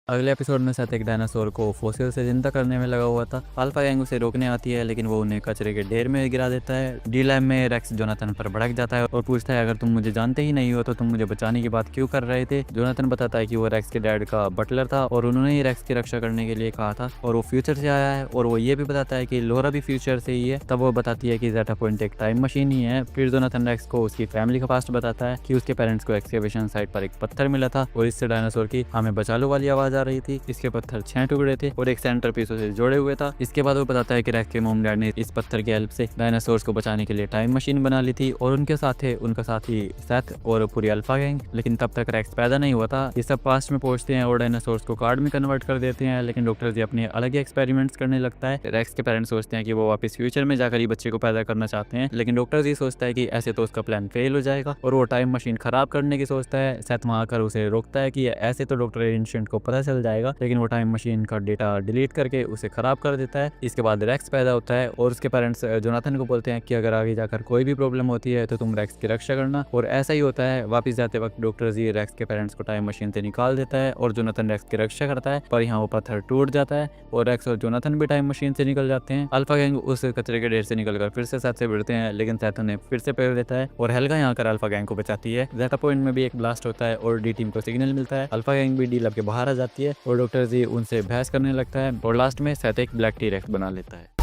अगले एपिसोड में सेथ एक डायनासोर को फोसिल से जिंदा करने में लगा हुआ था। अल्फा गैंग उसे रोकने आती है लेकिन वो उन्हें कचरे के ढेर में गिरा देता है। डी लैब में रेक्स जोनाथन पर भड़क जाता है और पूछता है अगर तुम मुझे जानते ही नहीं हो तो तुम मुझे बचाने की बात क्यों कर रहे थे। जोनाथन बताता है कि वो रेक्स के डैड का बटलर था और उन्होंने ही रेक्स की रक्षा करने के लिए कहा था और वो फ्यूचर से आया है। और वो ये भी बताता है कि लोरा भी फ्यूचर से ही है। तब वो बताती है कि ज़ेटा पॉइंट एक टाइम मशीन ही है। फिर जोनाथन रेक्स को उसकी फैमिली का पास्ट बताता है कि उसके पेरेंट्स को एक्सकेवेशन साइट पर एक पत्थर मिला था और इससे डायनासोर की हमें बचा लो वाली आवाज आ रही थी। इसके पत्थर 6 टुकड़े थे और एक सेंटर पीस से जोड़े हुए था। इसके बाद वो बताता है कि रेक्स के मॉम डैड ने इस पत्थर की हेल्प से डायनासोर्स को बचाने के लिए टाइम मशीन बना ली थी और उनके साथ थे उनका साथी सेथ और पूरी अल्फा गैंग। लेकिन तब तक रेक्स पैदा नहीं हुआ था। ये सब पास्ट में पहुंचते हैं और डायनासोर्स को कार्ड में कन्वर्ट कर देते हैं। लेकिन डॉक्टर जी अपने अलग ही एक्सपेरिमेंट्स करने लगता है। रेक्स के पेरेंट्स सोचते हैं कि वो वापस फ्यूचर में जाकर ही बच्चे को पैदा करना चाहते हैं लेकिन डॉक्टर जी सोचता है कि ऐसे तो उसका प्लान फेल हो जाएगा और वो टाइम मशीन खराब करने की सोचता है। सेथ वहां आकर उसे रोकता है कि ऐसे तो डॉक्टर एंशिएंट को पता चल जाएगा। लेकिन वो टाइम मशीन का डेटा डिलीट करके उसे खराब कर देता है। इसके बाद रेक्स पैदा होता है और उसके पेरेंट्स जोनाथन को बोलते हैं कि अगर आगे जाकर कोई भी प्रॉब्लम होती है तो तुम रेक्स की रक्षा करना। और ऐसा ही होता है। वापस जाते वक्त डॉक्टर जी रेक्स के पेरेंट्स को टाइम मशीन से निकाल देता है और जोनाथन रेक्स की रक्षा करता है। पर यहाँ वो पत्थर टूट जाता है और रेक्स और जोनाथन भी टाइम मशीन से निकल जाते हैं। अल्फा गैंग उस कचरे के ढेर से निकलकर फिर से सेथ से भिड़ते हैं लेकिन सेथ उन्हें फिर से पकड़ लेता है और हेल्गा यहाँ कर अल्फा गैंग को बचाती है। ज़ेटा पॉइंट में भी एक ब्लास्ट होता है और डी टीम को सिग्नल मिलता है। अल्फा गैंग भी डी लैब के बाहर आ जाती है और डॉक्टर जी उनसे बहस करने लगता है और लास्ट में सेथ एक ब्लैक टी रेक्स बना लेता है।